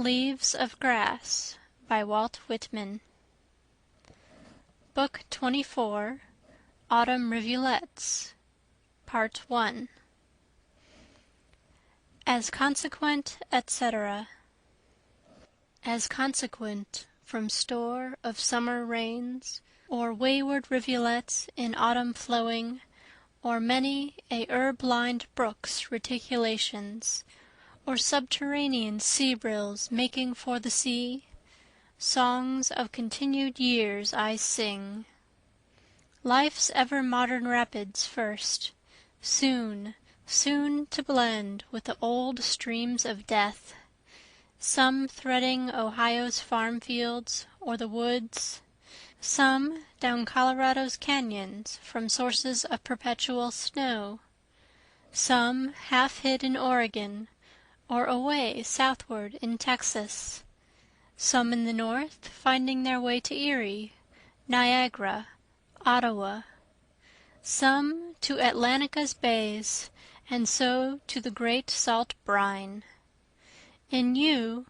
Leaves of Grass by Walt Whitman. Book 24, Autumn Rivulets, Part 1. As consequent, etc. As consequent from store of summer rains, or wayward rivulets in autumn flowing, or many a herb-lined brook's reticulations, or subterranean sea-rills making for the sea, songs of continued years I sing. Life's ever-modern rapids first, soon, soon to blend with the old streams of death, some threading Ohio's farm fields or the woods, some down Colorado's canyons from sources of perpetual snow, some half hid in Oregon, or away southward in Texas, some in the north finding their way to Erie, Niagara, Ottawa, some to Atlantica's bays, and so to the great salt brine. In you,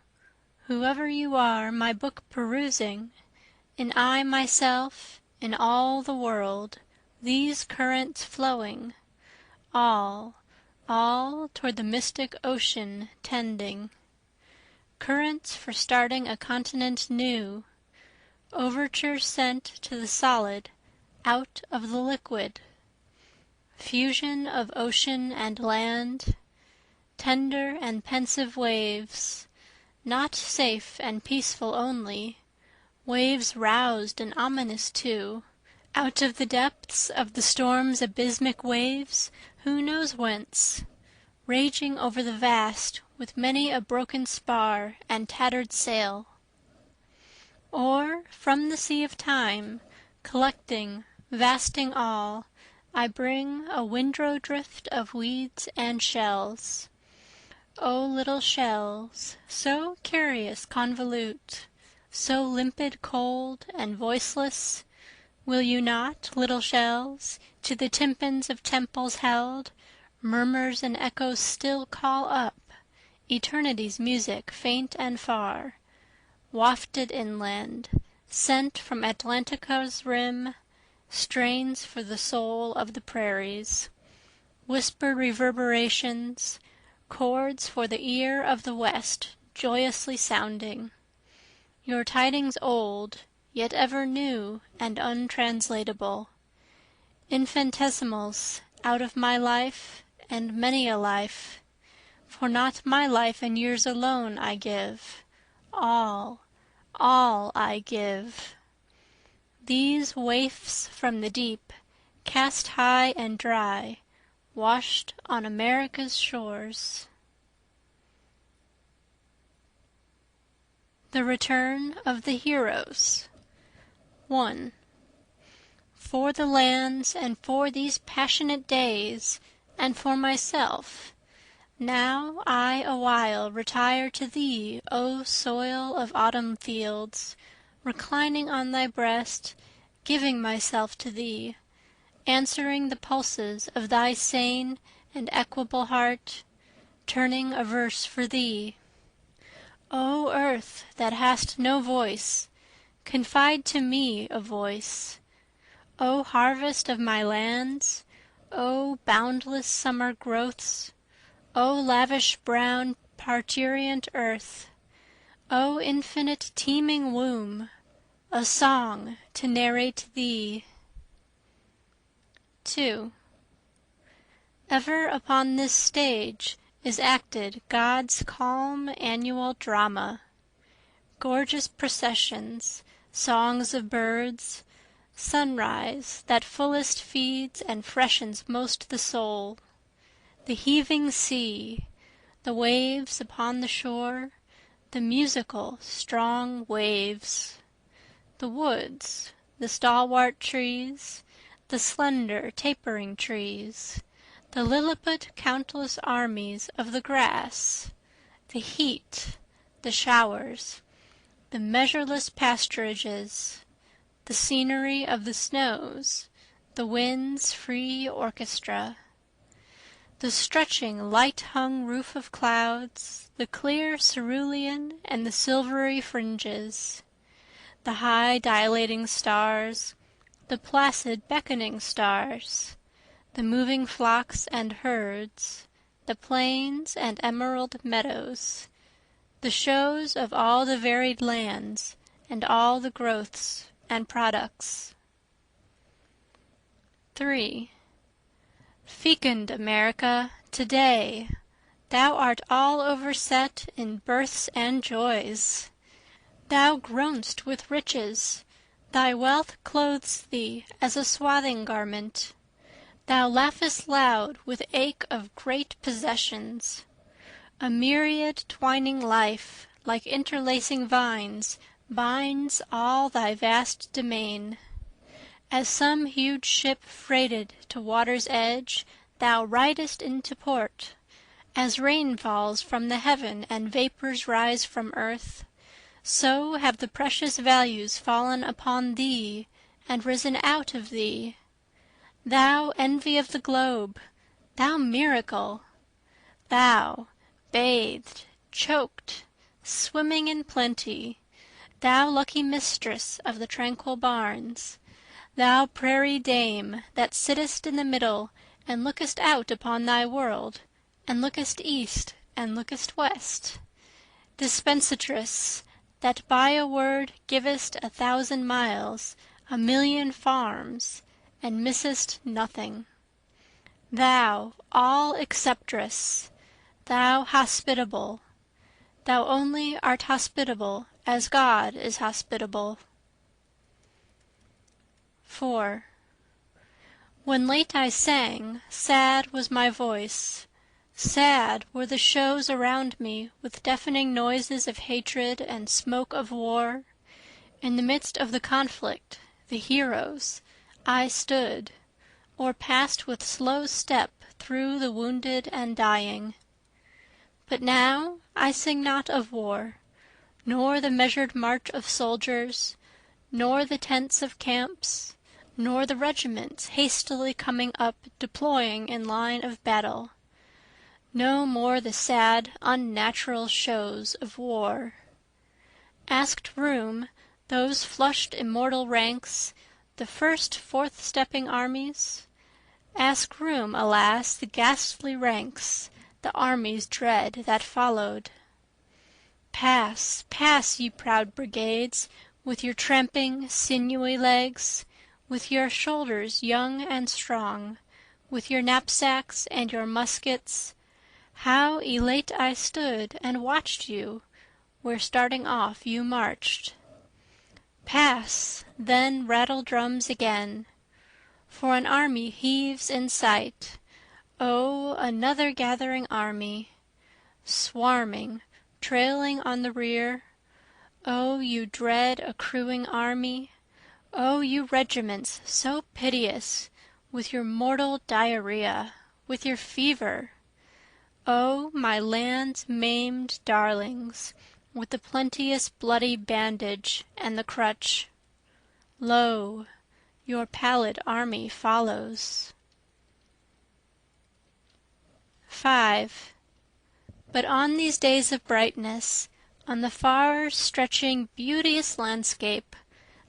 whoever you are my book perusing, in I myself, in all the world, these currents flowing, all toward the mystic ocean tending, currents for starting a continent new, overtures sent to the solid out of the liquid, fusion of ocean and land, tender and pensive waves, not safe and peaceful only, waves roused and ominous too, out of the depths of the storm's abysmic waves, who knows whence, raging over the vast with many a broken spar and tattered sail. Or from the sea of time, collecting, vasting all, I bring a windrow drift of weeds and shells. O little shells, so curious convolute, so limpid cold and voiceless, will you not, little shells, to the tympans of temples held, murmurs and echoes still call up, eternity's music faint and far, wafted inland, sent from Atlantica's rim, strains for the soul of the prairies, whispered reverberations, chords for the ear of the West joyously sounding, your tidings old, yet ever new and untranslatable, infinitesimals out of my life and many a life, for not my life and years alone I give, all I give. These waifs from the deep, cast high and dry, washed on America's shores. The Return of the Heroes. 1. For the lands and for these passionate days, and for myself, now I awhile retire to thee, O soil of autumn fields, reclining on thy breast, giving myself to thee, answering the pulses of thy sane and equable heart, turning a verse for thee. O earth that hast no voice, confide to me a voice. O harvest of my lands, O boundless summer growths, O lavish brown parturient earth, O infinite teeming womb, a song to narrate thee. 2. Ever upon this stage is acted God's calm annual drama, gorgeous processions, songs of birds, sunrise that fullest feeds and freshens most the soul, the heaving sea, the waves upon the shore, the musical strong waves, the woods, the stalwart trees, the slender tapering trees, the Lilliput countless armies of the grass, the heat, the showers, the measureless pasturages, the scenery of the snows, the wind's free orchestra, the stretching light-hung roof of clouds, the clear cerulean and the silvery fringes, the high dilating stars, the placid beckoning stars, the moving flocks and herds, the plains and emerald meadows, the shows of all the varied lands and all the growths and products. 3. Fecund America, today, thou art all overset in births and joys. Thou groan'st with riches, thy wealth clothes thee as a swathing garment. Thou laughest loud with ache of great possessions. A myriad twining life, like interlacing vines, binds all thy vast domain. As some huge ship freighted to water's edge, thou ridest into port. As rain falls from the heaven and vapors rise from earth, so have the precious values fallen upon thee and risen out of thee. Thou envy of the globe, thou miracle! Thou, bathed, choked, swimming in plenty, thou lucky mistress of the tranquil barns, thou prairie dame that sittest in the middle and lookest out upon thy world, and lookest east and lookest west, dispensatress that by a word givest 1,000 miles, 1,000,000 farms, and missest nothing. Thou all acceptress, thou hospitable, thou only art hospitable as God is hospitable. 4. When late I sang, sad was my voice, sad were the shows around me with deafening noises of hatred and smoke of war. In the midst of the conflict, the heroes, I stood, or passed with slow step through the wounded and dying. But now I sing not of war, nor the measured march of soldiers, nor the tents of camps, nor the regiments hastily coming up deploying in line of battle. No more the sad unnatural shows of war. Asked room those flushed immortal ranks, the first forth-stepping armies? Ask room, alas, the ghastly ranks, the armies dread that followed. Pass, pass, ye proud brigades, with your tramping, sinewy legs, with your shoulders young and strong, with your knapsacks and your muskets. How elate I stood and watched you, where starting off you marched. Pass, then rattle drums again, for an army heaves in sight. Oh, another gathering army, swarming, trailing on the rear. Oh, you dread accruing army! Oh, you regiments so piteous, with your mortal diarrhea, with your fever! Oh, my land's maimed darlings, with the plenteous bloody bandage and the crutch. Lo, your pallid army follows. 5. But on these days of brightness, on the far stretching beauteous landscape,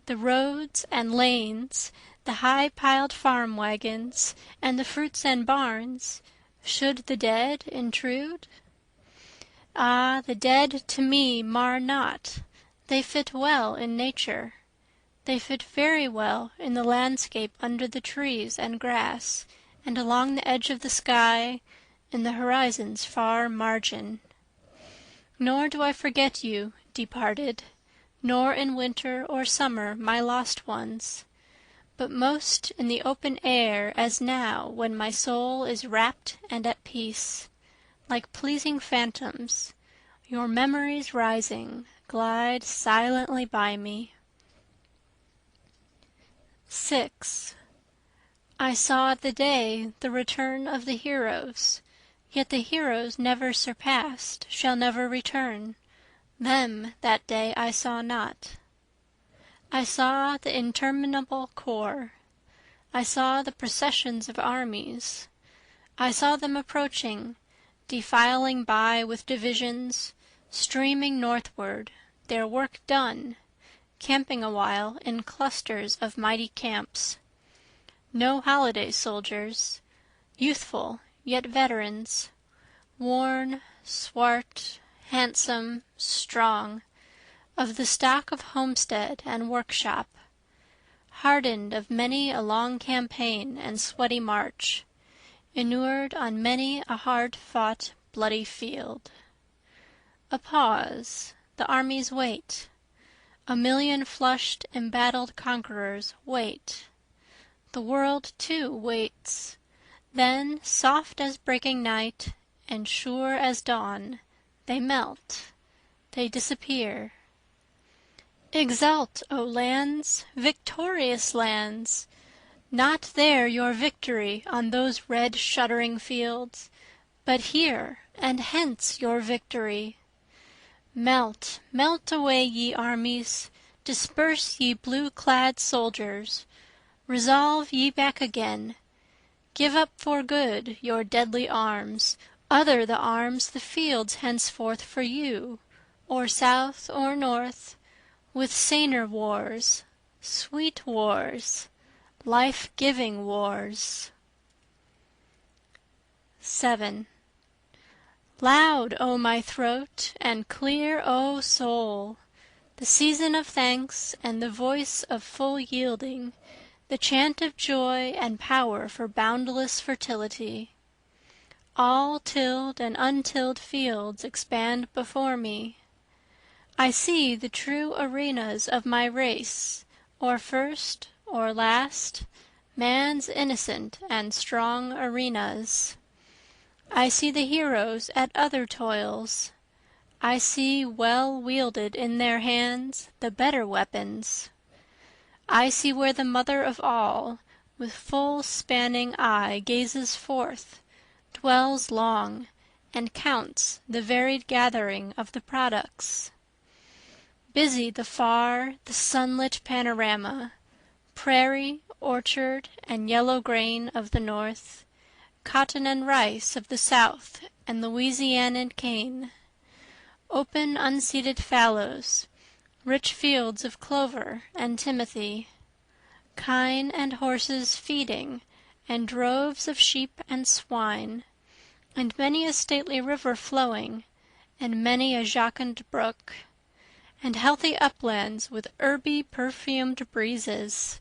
the roads and lanes, the high-piled farm wagons, and the fruits and barns, should the dead intrude? Ah, the dead to me mar not, they fit well in nature. They fit very well in the landscape under the trees and grass, and along the edge of the sky, in the horizon's far margin. Nor do I forget you, departed, nor in winter or summer my lost ones, but most in the open air as now when my soul is rapt and at peace, like pleasing phantoms, your memories rising glide silently by me. 6. I saw the day the return of the heroes, yet the heroes never surpassed, shall never return. Them that day I saw not. I saw the interminable corps. I saw the processions of armies. I saw them approaching, defiling by with divisions, streaming northward, their work done, camping awhile in clusters of mighty camps. No holiday soldiers, youthful yet veterans, worn, swart, handsome, strong, of the stock of homestead and workshop, hardened of many a long campaign and sweaty march, inured on many a hard-fought bloody field. A pause, the armies wait, a million flushed embattled conquerors wait, the world too waits, then soft as breaking night and sure as dawn, they melt, they disappear. Exult, O lands, victorious lands! Not there your victory on those red shuddering fields, but here and hence your victory. Melt, melt away ye armies, disperse ye blue-clad soldiers, resolve ye back again, give up for good your deadly arms, other the arms the fields henceforth for you, or south or north, with saner wars, sweet wars, life-giving wars. 7. Loud, O my throat, and clear, O soul, the season of thanks and the voice of full yielding, the chant of joy and power for boundless fertility. All tilled and untilled fields expand before me. I see the true arenas of my race, or first or last, man's innocent and strong arenas. I see the heroes at other toils. I see well wielded in their hands the better weapons. I see where the mother of all, with full spanning eye gazes forth, dwells long, and counts the varied gathering of the products. Busy the far, the sunlit panorama, prairie, orchard, and yellow grain of the north, cotton and rice of the south and Louisianan cane, open unseeded fallows, rich fields of clover and timothy, kine and horses feeding, and droves of sheep and swine, and many a stately river flowing, and many a jocund brook, and healthy uplands with herby perfumed breezes,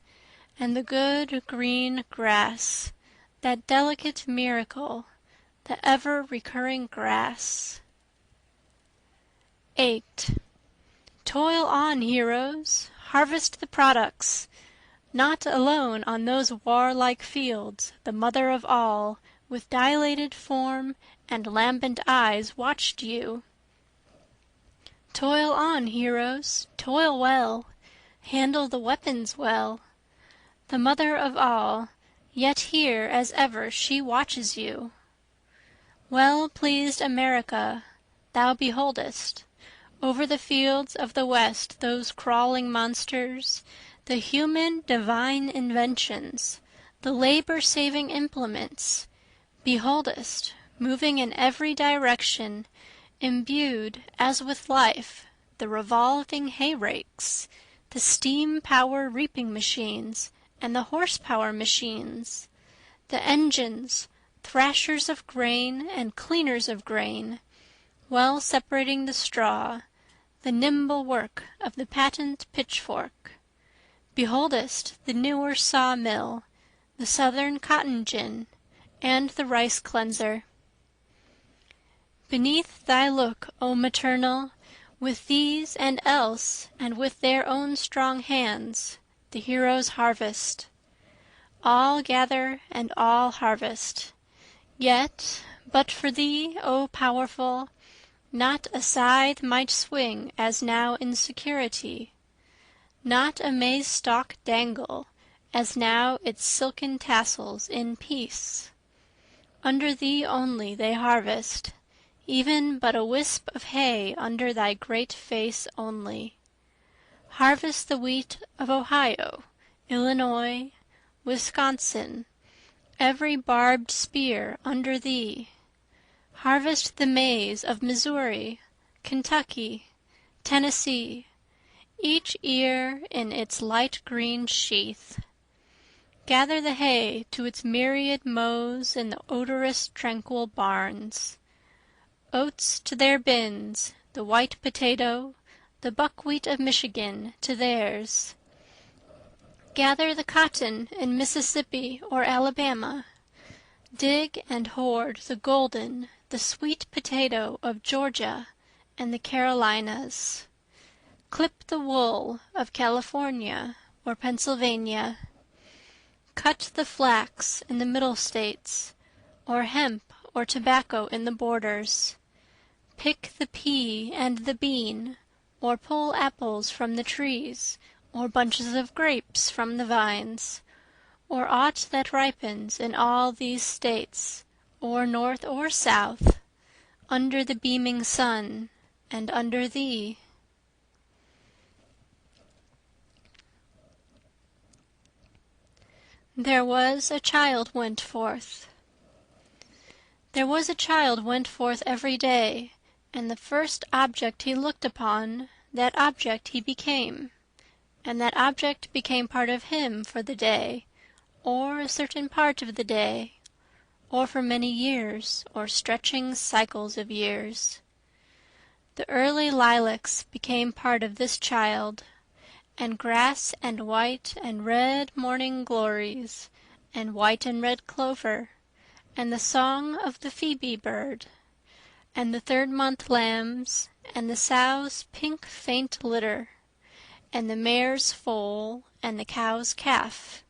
and the good green grass, that delicate miracle, the ever recurring grass. 8. Toil on, heroes, harvest the products, not alone on those warlike fields the mother of all with dilated form and lambent eyes watched you. Toil on, heroes, toil well, handle the weapons well. The mother of all, yet here as ever she watches you. Well-pleased America, thou beholdest, over the fields of the West those crawling monsters, the human divine inventions, the labor-saving implements, beholdest, moving in every direction, imbued as with life, the revolving hay-rakes, the steam-power reaping machines, and the horse-power machines, the engines, thrashers of grain and cleaners of grain, well separating the straw, the nimble work of the patent pitchfork. Beholdest the newer saw-mill, the southern cotton gin, and the rice cleanser. Beneath thy look, O maternal, with these and else, and with their own strong hands, the heroes harvest. All gather and all harvest. Yet, but for thee, O powerful, not a scythe might swing as now in security, not a maize-stalk dangle as now its silken tassels in peace. Under thee only they harvest, even but a wisp of hay under thy great face only. Harvest the wheat of Ohio, Illinois, Wisconsin, every barbed spear under thee. Harvest the maize of Missouri, Kentucky, Tennessee, each ear in its light green sheath. Gather the hay to its myriad mows in the odorous tranquil barns. Oats to their bins, the white potato, the buckwheat of Michigan to theirs. Gather the cotton in Mississippi or Alabama. Dig and hoard the golden, the sweet potato of Georgia and the Carolinas. Clip the wool of California or Pennsylvania. Cut the flax in the Middle States, or hemp or tobacco in the borders. Pick the pea and the bean, or pull apples from the trees, or bunches of grapes from the vines, or aught that ripens in all these states, or north or south, under the beaming sun and under thee. There was a child went forth. There was a child went forth every day, and the first object he looked upon, that object he became, and that object became part of him for the day, or a certain part of the day, or for many years, or stretching cycles of years. The early lilacs became part of this child, and grass and white and red morning glories, and white and red clover, and the song of the phoebe bird, and the third-month lambs, and the sow's pink faint litter, and the mare's foal, and the cow's calf,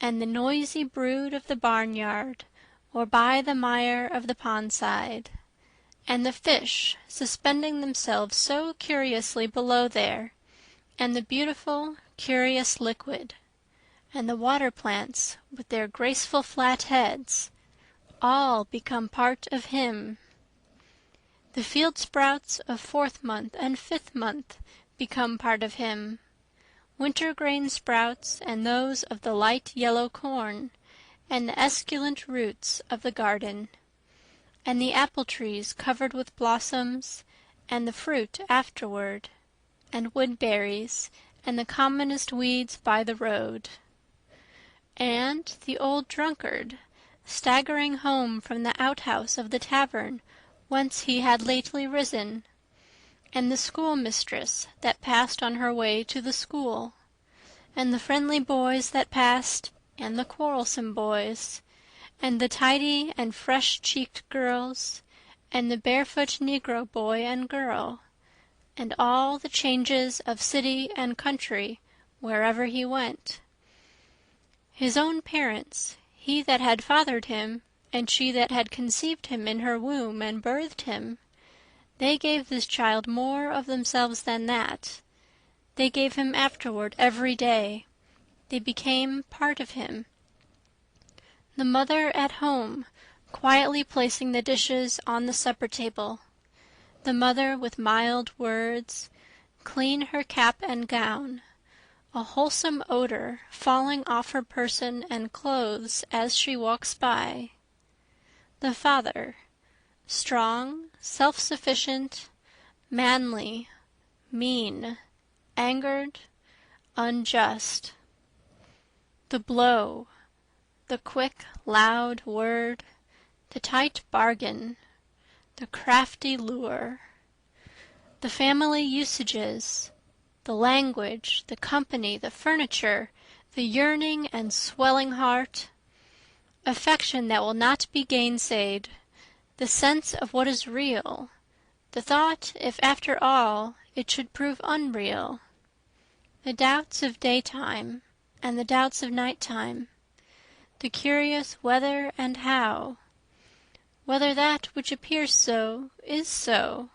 and the noisy brood of the barnyard, or by the mire of the pondside, and the fish suspending themselves so curiously below there, and the beautiful, curious liquid, and the water plants with their graceful flat heads, all become part of him. The field sprouts of 4th month and 5th month become part of him, winter-grain sprouts and those of the light yellow corn, and the esculent roots of the garden, and the apple-trees covered with blossoms, and the fruit afterward, and woodberries, and the commonest weeds by the road. And the old drunkard, staggering home from the outhouse of the tavern whence he had lately risen, and the schoolmistress that passed on her way to the school, and the friendly boys that passed, and the quarrelsome boys, and the tidy and fresh-cheeked girls, and the barefoot negro boy and girl, and all the changes of city and country wherever he went. His own parents, he that had fathered him, and she that had conceived him in her womb and birthed him, they gave this child more of themselves than that. They gave him afterward every day. They became part of him. The mother at home, quietly placing the dishes on the supper table, the mother with mild words, clean her cap and gown, a wholesome odor falling off her person and clothes as she walks by. The father, strong, self-sufficient, manly, mean, angered, unjust. The blow, the quick, loud word, the tight bargain, the crafty lure, the family usages, the language, the company, the furniture, the yearning and swelling heart, affection that will not be gainsaid, the sense of what is real, the thought if after all it should prove unreal, the doubts of daytime and the doubts of nighttime, the curious whether and how, whether that which appears so is so,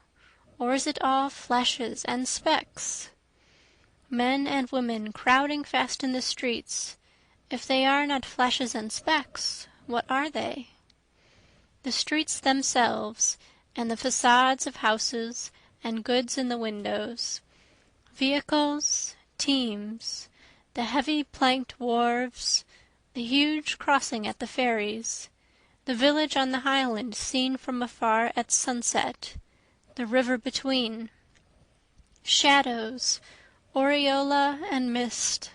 or is it all flashes and specks? Men and women crowding fast in the streets, if they are not flashes and specks, what are they? The streets themselves, and the facades of houses, and goods in the windows, vehicles, teams, the heavy planked wharves, the huge crossing at the ferries, the village on the highland seen from afar at sunset, the river between. Shadows, aureola and mist,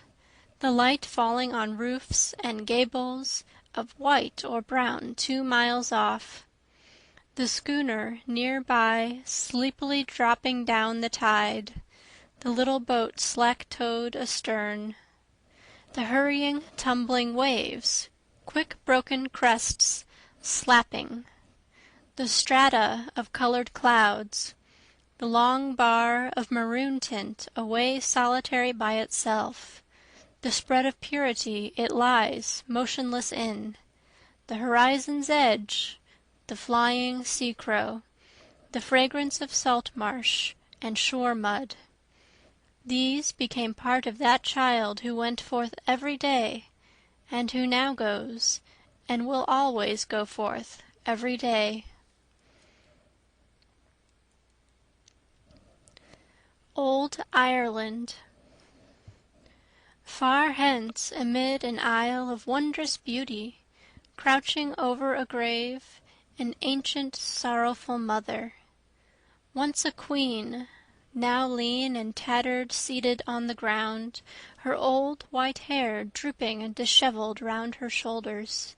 the light falling on roofs and gables of white or brown 2 miles off. The schooner near by sleepily dropping down the tide, the little boat slack-towed astern. The hurrying, tumbling waves, quick broken crests, slapping. The strata of colored clouds, the long bar of maroon tint away solitary by itself, the spread of purity it lies motionless in, the horizon's edge, the flying sea-crow, the fragrance of salt marsh and shore mud. These became part of that child who went forth every day, and who now goes, and will always go forth every day. Old Ireland. Far hence, amid an isle of wondrous beauty, crouching over a grave, an ancient sorrowful mother, once a queen, now lean and tattered, seated on the ground, her old white hair drooping and dishevelled round her shoulders.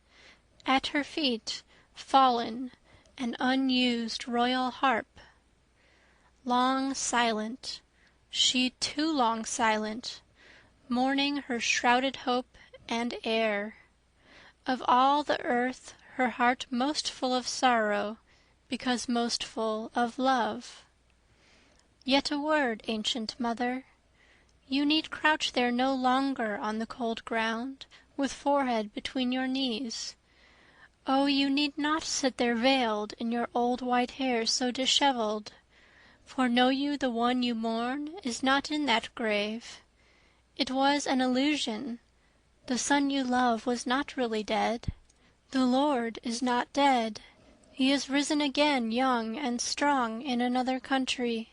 At her feet, fallen, an unused royal harp. Long silent, she too long silent, mourning her shrouded hope and air. Of all the earth her heart most full of sorrow, because most full of love. Yet a word, ancient mother, you need crouch there no longer on the cold ground, with forehead between your knees. Oh, you need not sit there veiled in your old white hair so dishevelled, for know you the one you mourn is not in that grave. It was an illusion. The son you love was not really dead. The Lord is not dead. He is risen again young and strong in another country.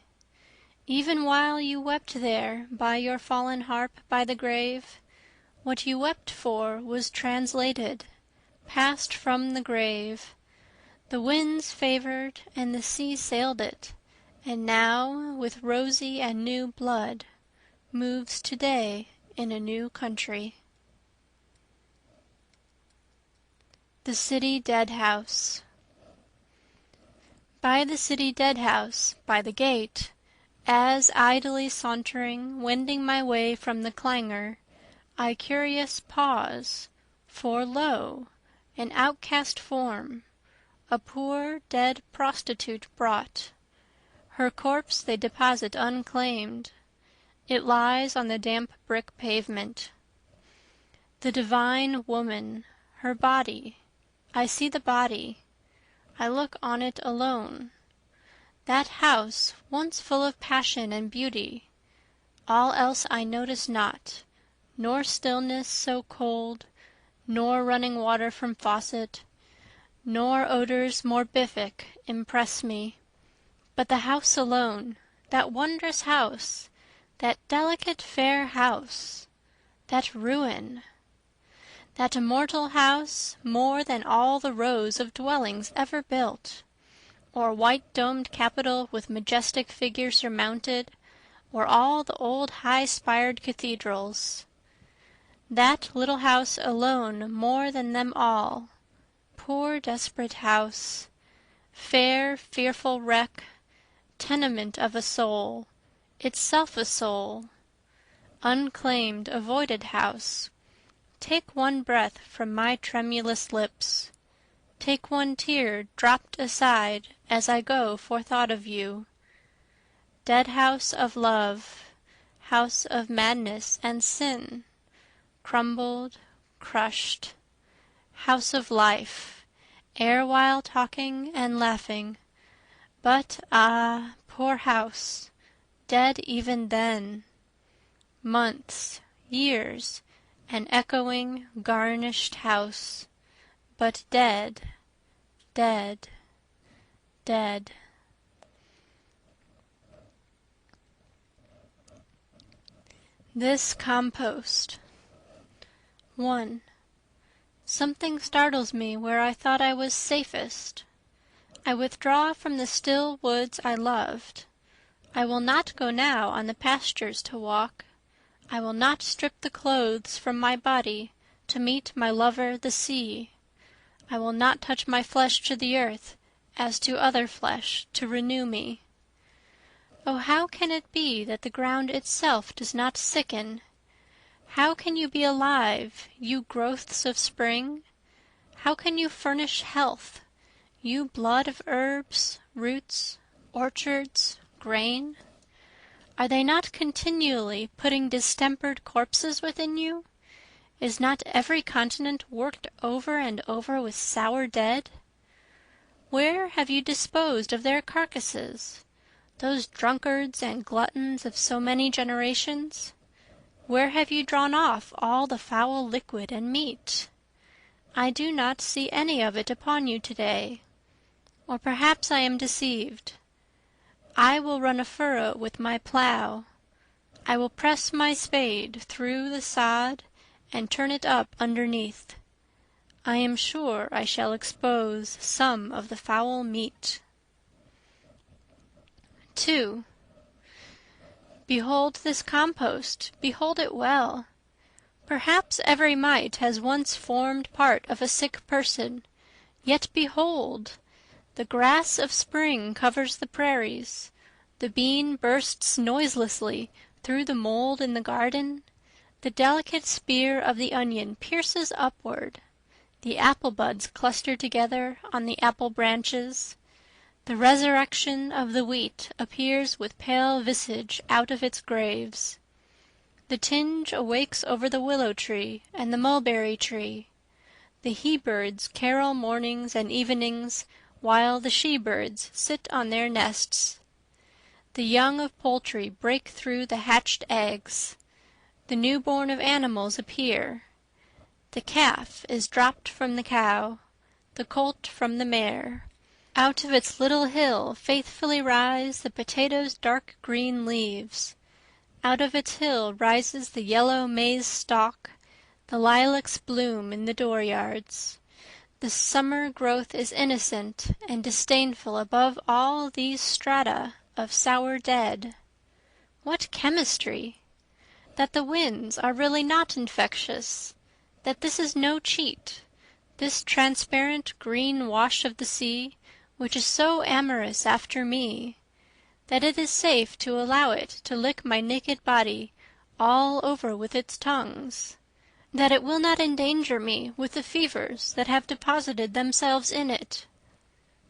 Even while you wept there by your fallen harp by the grave, what you wept for was translated, passed from the grave. The winds favored and the sea sailed it, and now with rosy and new blood moves today in a new country. The City Dead House. By the city dead house, by the gate, as idly sauntering, wending my way from the clangor, I curious pause, for lo, an outcast form, a poor dead prostitute brought. Her corpse they deposit unclaimed. It lies on the damp brick pavement. The divine woman, her body, I see the body, I look on it alone. That house once full of passion and beauty, all else I notice not, nor stillness so cold, nor running water from faucet, nor odors more biffic impress me, but the house alone, that wondrous house, that delicate fair house, that ruin. That immortal house more than all the rows of dwellings ever built, or white-domed capitol with majestic figure surmounted, or all the old high-spired cathedrals. That little house alone more than them all, poor desperate house, fair fearful wreck, tenement of a soul, itself a soul, unclaimed avoided house. Take one breath from my tremulous lips, take one tear dropped aside as I go for thought of you. Dead house of love, house of madness and sin, crumbled, crushed, house of life, erewhile talking and laughing, but ah, poor house, dead even then. Months, years, an echoing, garnished house, but dead, dead, dead. This compost. 1. Something startles me where I thought I was safest. I withdraw from the still woods I loved. I will not go now on the pastures to walk. I will not strip the clothes from my body to meet my lover the sea. I will not touch my flesh to the earth as to other flesh to renew me. Oh, how can it be that the ground itself does not sicken? How can you be alive, you growths of spring? How can you furnish health, you blood of herbs, roots, orchards, grain? Are they not continually putting distempered corpses within you? Is not every continent worked over and over with sour dead? Where have you disposed of their carcasses, those drunkards and gluttons of so many generations? Where have you drawn off all the foul liquid and meat? I do not see any of it upon you today. Or perhaps I am deceived. I will run a furrow with my plough. I will press my spade through the sod and turn it up underneath. I am sure I shall expose some of the foul meat. 2. Behold this compost, behold it well. Perhaps every mite has once formed part of a sick person, yet behold! The grass of spring covers the prairies, the bean bursts noiselessly through the mold in the garden, the delicate spear of the onion pierces upward, the apple buds cluster together on the apple branches, the resurrection of the wheat appears with pale visage out of its graves. The tinge awakes over the willow tree and the mulberry tree. The he-birds carol mornings and evenings while the she-birds sit on their nests. The young of poultry break through the hatched eggs. The newborn of animals appear. The calf is dropped from the cow, the colt from the mare. Out of its little hill faithfully rise the potato's dark green leaves. Out of its hill rises the yellow maize stalk, the lilacs bloom in the dooryards. The summer growth is innocent and disdainful above all these strata of sour dead. What chemistry! That the winds are really not infectious, that this is no cheat, this transparent green wash of the sea, which is so amorous after me, that it is safe to allow it to lick my naked body all over with its tongues, that it will not endanger me with the fevers that have deposited themselves in it,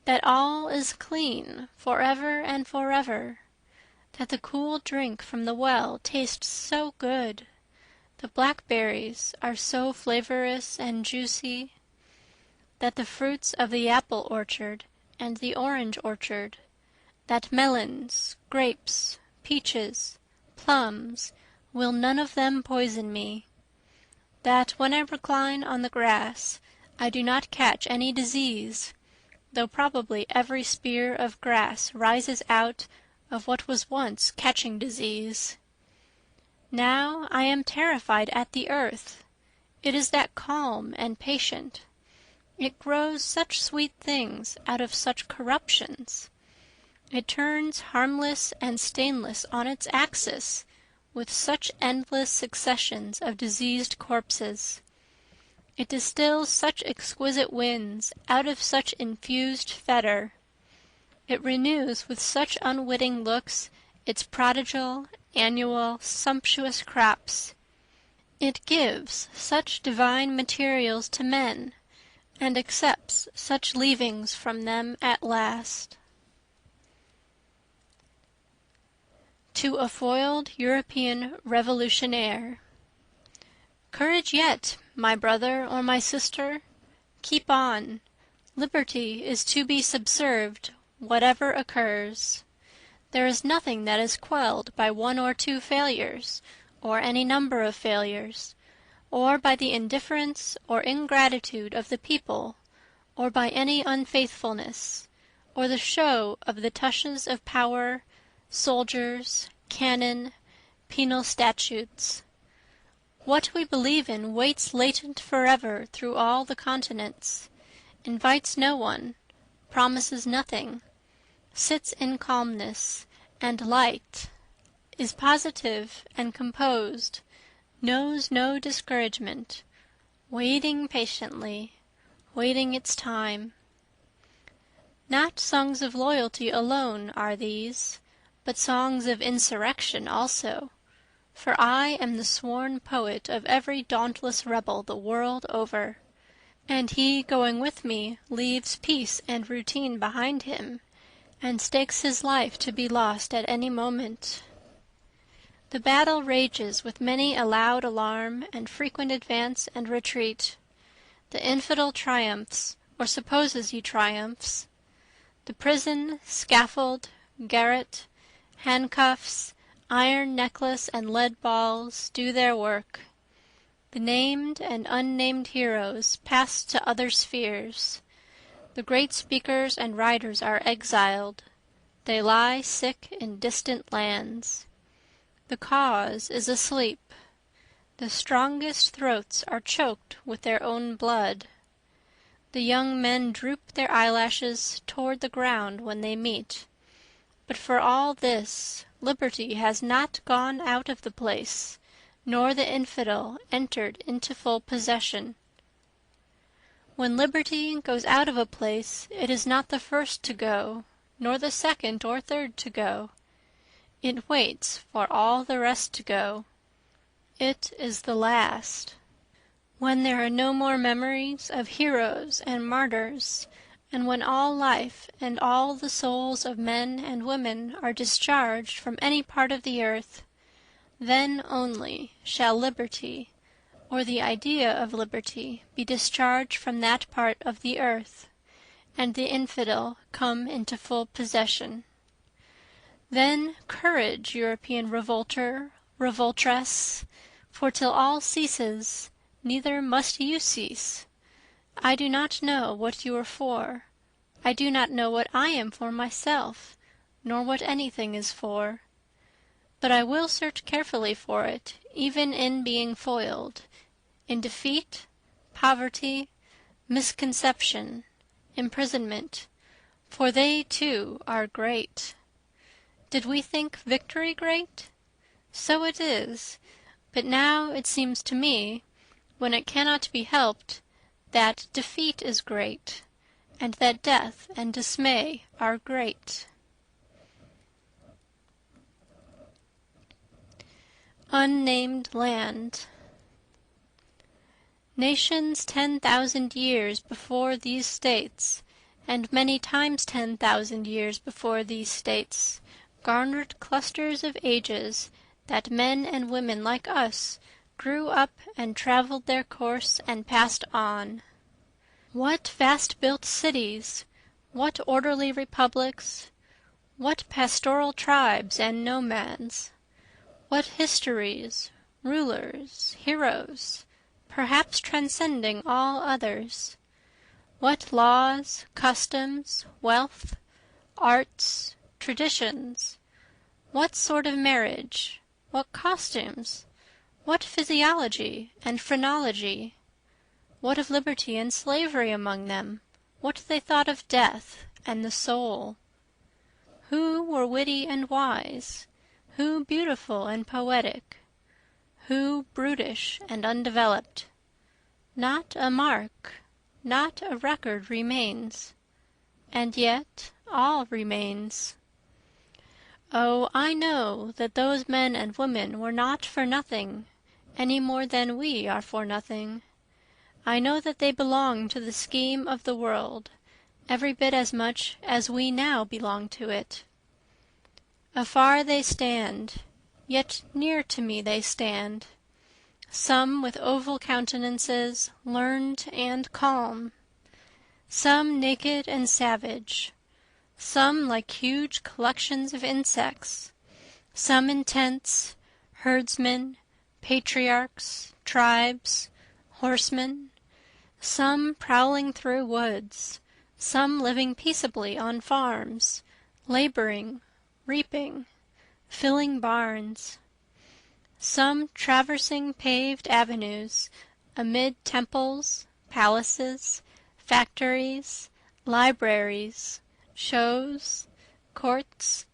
that all is clean forever and forever, that the cool drink from the well tastes so good, the blackberries are so flavorous and juicy, that the fruits of the apple orchard and the orange orchard, that melons, grapes, peaches, plums, will none of them poison me, that when I recline on the grass I do not catch any disease, though probably every spear of grass rises out of what was once catching disease. Now I am terrified at the earth. It is that calm and patient. It grows such sweet things out of such corruptions. It turns harmless and stainless on its axis with such endless successions of diseased corpses. It distills such exquisite winds out of such infused fetor. It renews with such unwitting looks its prodigal, annual, sumptuous crops. It gives such divine materials to men, and accepts such leavings from them at last. To a foiled European revolutionaire. Courage yet, my brother or my sister. Keep on. Liberty is to be subserved, whatever occurs. There is nothing that is quelled by one or two failures, or any number of failures, or by the indifference or ingratitude of the people, or by any unfaithfulness, or the show of the tushes of power, soldiers, cannon, penal statutes. What we believe in waits latent forever through all the continents, invites no one, promises nothing, sits in calmness and light, is positive and composed, knows no discouragement, waiting patiently, waiting its time. Not songs of loyalty alone are these, but songs of insurrection also, for I am the sworn poet of every dauntless rebel the world over, and he going with me leaves peace and routine behind him, and stakes his life to be lost at any moment. The battle rages with many a loud alarm and frequent advance and retreat. The infidel triumphs, or supposes he triumphs. The prison, scaffold, garret, handcuffs, iron necklace and lead balls do their work. The named and unnamed heroes pass to other spheres. The great speakers and writers are exiled. They lie sick in distant lands. The cause is asleep. The strongest throats are choked with their own blood. The young men droop their eyelashes toward the ground when they meet. But for all this, liberty has not gone out of the place, nor the infidel entered into full possession. When liberty goes out of a place, it is not the first to go, nor the second or third to go. It waits for all the rest to go. It is the last. When there are no more memories of heroes and martyrs, and when all life and all the souls of men and women are discharged from any part of the earth, then only shall liberty, or the idea of liberty, be discharged from that part of the earth, and the infidel come into full possession. Then courage, European revolter, revoltress, for till all ceases, neither must you cease. I do not know what you are for. I do not know what I am for myself, nor what anything is for. But I will search carefully for it, even in being foiled, in defeat, poverty, misconception, imprisonment, for they too are great. Did we think victory great? So it is, but now it seems to me, when it cannot be helped, that defeat is great, and that death and dismay are great. Unnamed Land. Nations 10,000 years before these states, and many times 10,000 years before these states, garnered clusters of ages that men and women like us grew up and traveled their course and passed on. What vast-built cities, what orderly republics, what pastoral tribes and nomads, what histories, rulers, heroes, perhaps transcending all others, what laws, customs, wealth, arts, traditions, what sort of marriage, what costumes, what physiology and phrenology, what of liberty and slavery among them, what they thought of death and the soul. Who were witty and wise, who beautiful and poetic, who brutish and undeveloped. Not a mark, not a record remains, and yet all remains. Oh, I know that those men and women were not for nothing, any more than we are for nothing. I know that they belong to the scheme of the world, every bit as much as we now belong to it. Afar they stand, yet near to me they stand, some with oval countenances, learned and calm, some naked and savage, some like huge collections of insects, some in tents, herdsmen, patriarchs, tribes, horsemen, some prowling through woods, some living peaceably on farms, laboring, reaping, filling barns. Some traversing paved avenues, amid temples, palaces, factories, libraries, shows, courts,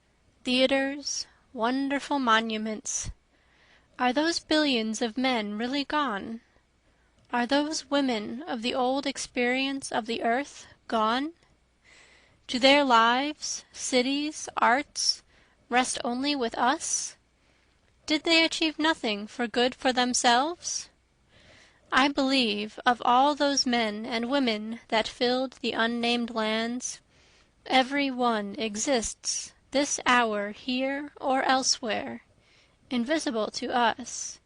theaters, wonderful monuments. Are those billions of men really gone? Are those women of the old experience of the earth gone? Do their lives, cities, arts, rest only with us? Did they achieve nothing for good for themselves? I believe of all those men and women that filled the unnamed lands, every one exists this hour here or elsewhere, invisible to us,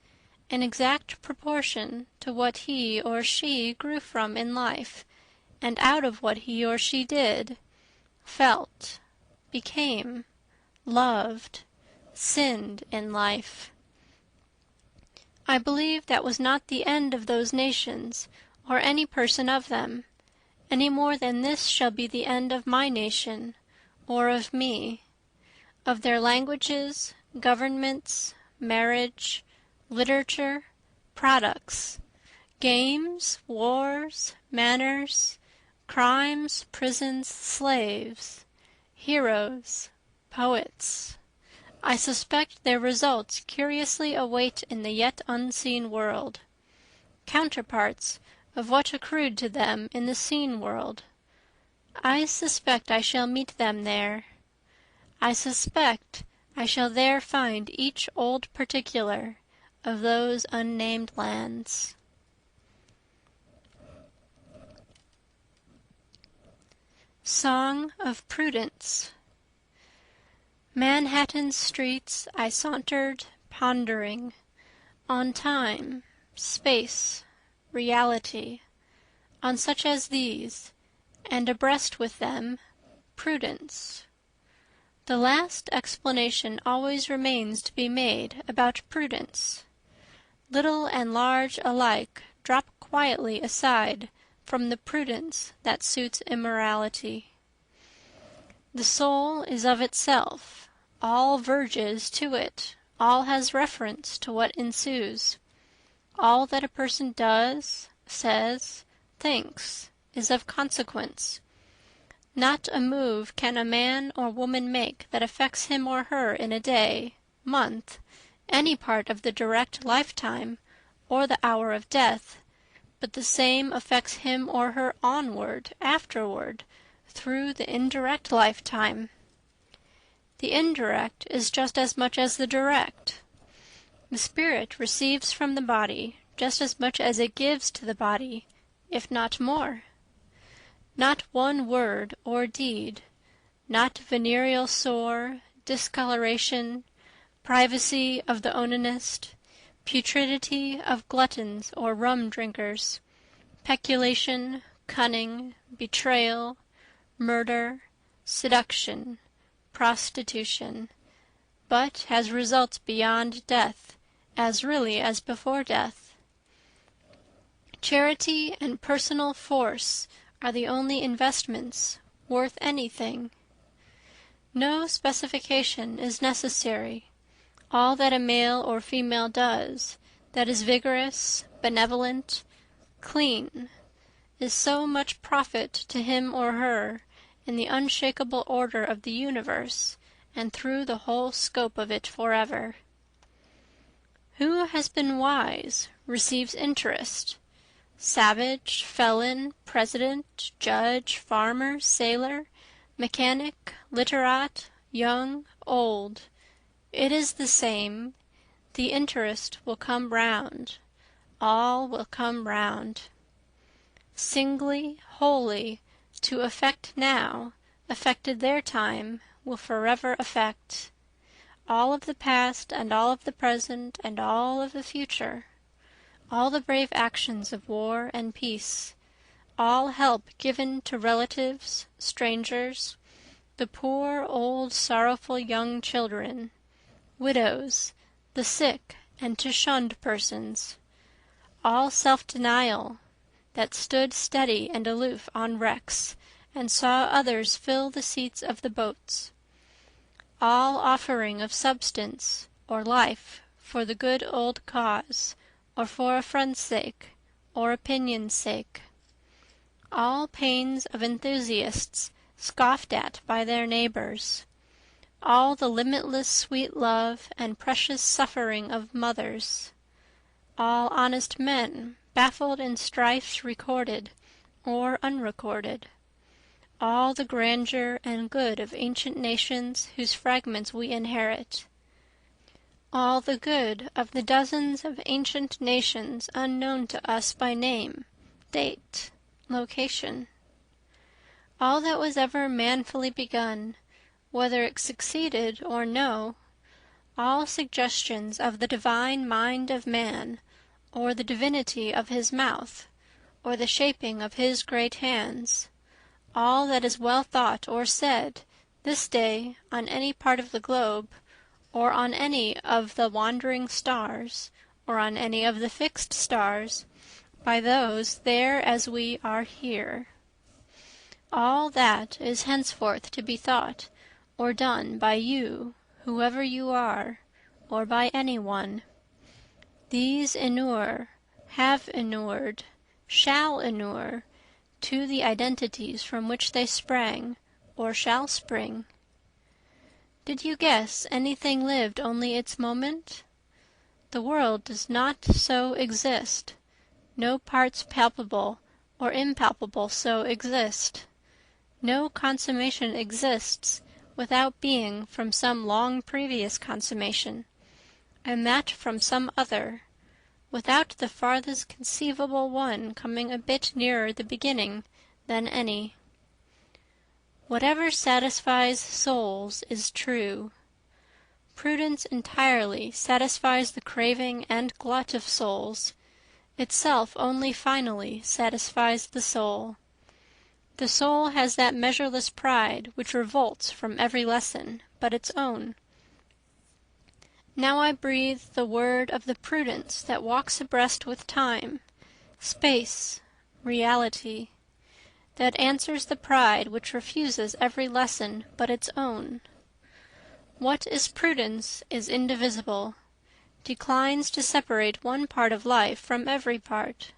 in exact proportion to what he or she grew from in life, and out of what he or she did, felt, became, loved, sinned in life. I believe that was not the end of those nations, or any person of them, any more than this shall be the end of my nation, or of me, of their languages, governments, marriage, literature, products, games, wars, manners, crimes, prisons, slaves, heroes, poets. I suspect their results curiously await in the yet unseen world, counterparts of what accrued to them in the seen world. I suspect I shall meet them there. I suspect I shall there find each old particular of those unnamed lands. Song of Prudence. Manhattan's streets I sauntered, pondering on time, space, reality, on such as these, and abreast with them, prudence. The last explanation always remains to be made about prudence. Little and large alike drop quietly aside from the prudence that suits immorality. The soul is of itself, all verges to it, all has reference to what ensues. All that a person does, says, thinks, is of consequence. Not a move can a man or woman make that affects him or her in a day, month, any part of the direct lifetime, or the hour of death, but the same affects him or her onward, afterward, through the indirect lifetime. The indirect is just as much as the direct. The spirit receives from the body just as much as it gives to the body, if not more. Not one word or deed, not venereal sore, discoloration, privacy of the onanist, putridity of gluttons or rum drinkers, peculation, cunning, betrayal, murder, seduction, prostitution, but has results beyond death, as really as before death. Charity and personal force are the only investments worth anything. No specification is necessary. All that a male or female does, that is vigorous, benevolent, clean, is so much profit to him or her, in the unshakable order of the universe, and through the whole scope of it forever. Who has been wise receives interest. Savage, felon, president, judge, farmer, sailor, mechanic, literat, young, old, it is the same. The interest will come round. All will come round. Singly, wholly, to affect now, affected their time, will forever affect. All of the past and all of the present and all of the future. All the brave actions of war and peace. All help given to relatives, strangers, the poor old sorrowful young children, widows, the sick and to shunned persons. All self-denial, that stood steady and aloof on wrecks, and saw others fill the seats of the boats. All offering of substance or life for the good old cause, or for a friend's sake, or opinion's sake. All pains of enthusiasts scoffed at by their neighbors. All the limitless sweet love and precious suffering of mothers. All honest men baffled in strifes recorded or unrecorded. All the grandeur and good of ancient nations whose fragments we inherit. All the good of the dozens of ancient nations unknown to us by name, date, location. All that was ever manfully begun, whether it succeeded or no, all suggestions of the divine mind of man, or the divinity of his mouth, or the shaping of his great hands, all that is well thought or said this day on any part of the globe, or on any of the wandering stars, or on any of the fixed stars, by those there as we are here. All that is henceforth to be thought or done by you, whoever you are, or by any one. These inure, have inured, shall inure, to the identities from which they sprang, or shall spring. Did you guess anything lived only its moment? The world does not so exist. No parts palpable or impalpable so exist. No consummation exists without being from some long previous consummation, and that from some other, without the farthest conceivable one coming a bit nearer the beginning than any. Whatever satisfies souls is true. Prudence entirely satisfies the craving and glut of souls, itself only finally satisfies the soul. The soul has that measureless pride which revolts from every lesson but its own. Now I breathe the word of the prudence that walks abreast with time, space, reality, that answers the pride which refuses every lesson but its own. What is prudence is indivisible, declines to separate one part of life from every part,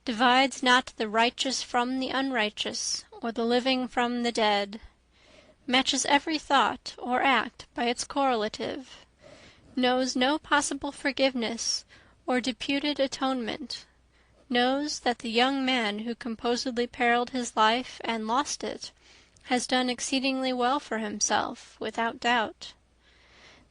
divides not the righteous from the unrighteous, or the living from the dead, matches every thought or act by its correlative, knows no possible forgiveness or deputed atonement, knows that the young man who composedly periled his life and lost it has done exceedingly well for himself, without doubt,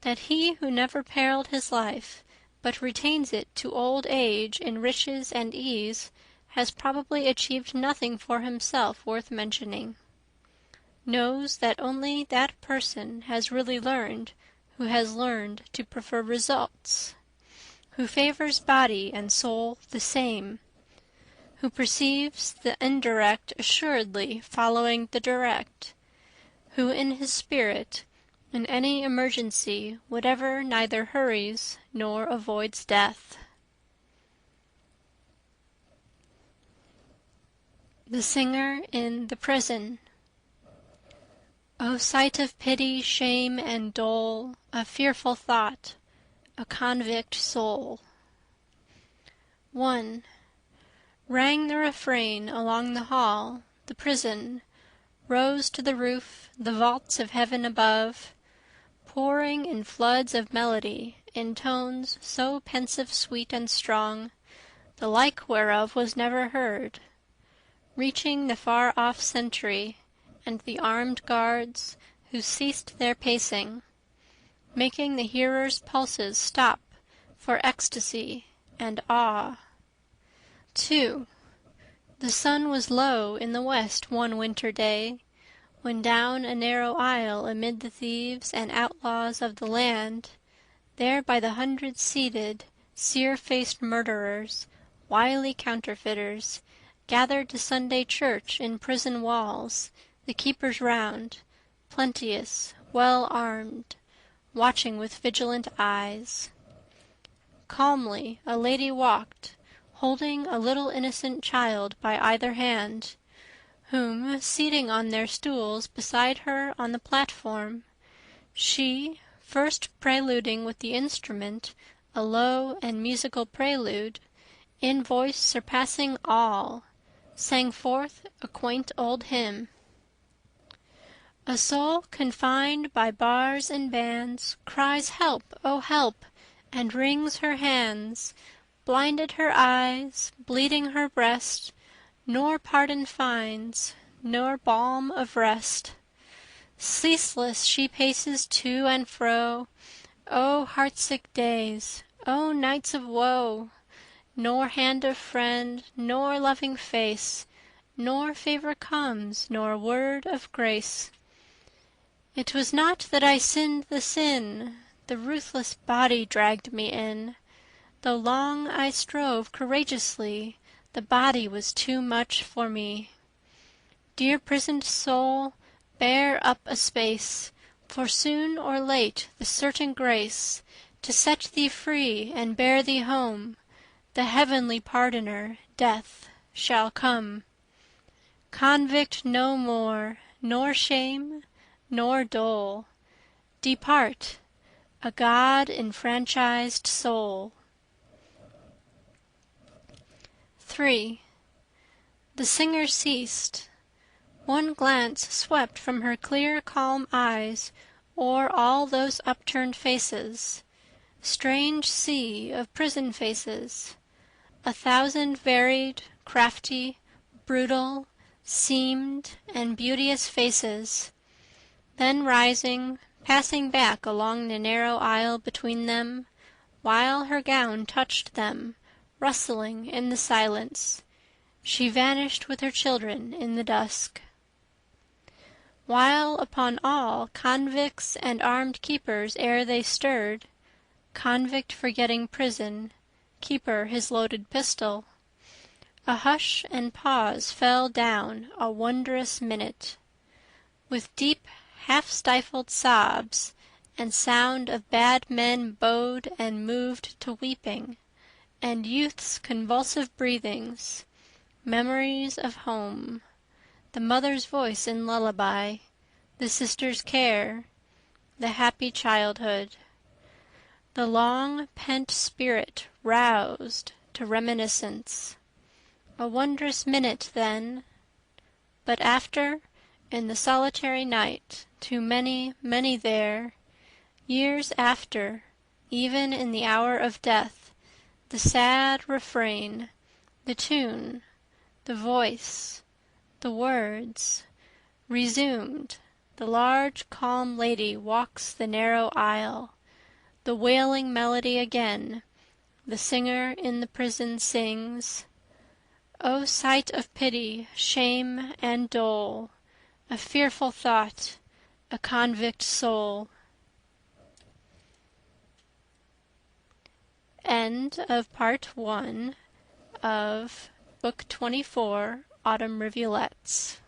that he who never periled his life but retains it to old age in riches and ease has probably achieved nothing for himself worth mentioning, knows that only that person has really learned who has learned to prefer results, who favors body and soul the same, who perceives the indirect assuredly following the direct, who in his spirit, in any emergency whatever, neither hurries nor avoids death. The Singer in the Prison. O sight of pity, shame, and dole, a fearful thought, a convict soul. 1. Rang the refrain along the hall, the prison, rose to the roof, the vaults of heaven above, pouring in floods of melody, in tones so pensive, sweet, and strong, the like whereof was never heard, reaching the far-off sentry, and the armed guards, who ceased their pacing, making the hearer's pulses stop for ecstasy and awe. 2. The sun was low in the west one winter day, when down a narrow aisle amid the thieves and outlaws of the land, there by the hundred seated, sear-faced murderers, wily counterfeiters, gathered to Sunday church in prison walls, the keepers round, plenteous, well armed, watching with vigilant eyes. Calmly a lady walked, holding a little innocent child by either hand, whom, seating on their stools beside her on the platform, she, first preluding with the instrument a low and musical prelude, in voice surpassing all, sang forth a quaint old hymn. A soul confined by bars and bands cries help, oh help, and wrings her hands, blinded her eyes, bleeding her breast, nor pardon finds, nor balm of rest. Ceaseless she paces to and fro, O heartsick days, O nights of woe, nor hand of friend, nor loving face, nor favor comes, nor word of grace. It was not that I sinned the sin, the ruthless body dragged me in. Though long I strove courageously, the body was too much for me. Dear prisoned soul, bear up a space, for soon or late the certain grace to set thee free and bear thee home, the heavenly pardoner, death, shall come. Convict no more, nor shame, nor dole. Depart, a God-enfranchised soul. 3. The singer ceased. One glance swept from her clear calm eyes o'er all those upturned faces, strange sea of prison faces, 1,000 varied, crafty, brutal, seamed, and beauteous faces. Then rising, passing back along the narrow aisle between them, while her gown touched them, rustling in the silence, she vanished with her children in the dusk. While upon all convicts and armed keepers ere they stirred, convict forgetting prison, keeper his loaded pistol, a hush and pause fell down a wondrous minute. With deep half-stifled sobs and sound of bad men bowed and moved to weeping, and youth's convulsive breathings, memories of home, the mother's voice in lullaby, the sister's care, the happy childhood. The long-pent spirit roused to reminiscence. A wondrous minute then, but after, in the solitary night, to many, many there, years after, even in the hour of death, the sad refrain, the tune, the voice, the words, resumed, the large calm lady walks the narrow aisle, the wailing melody again, the singer in the prison sings. O sight of pity, shame, and dole, a fearful thought, a convict soul. End of Part 1 of Book 24, Autumn Rivulets.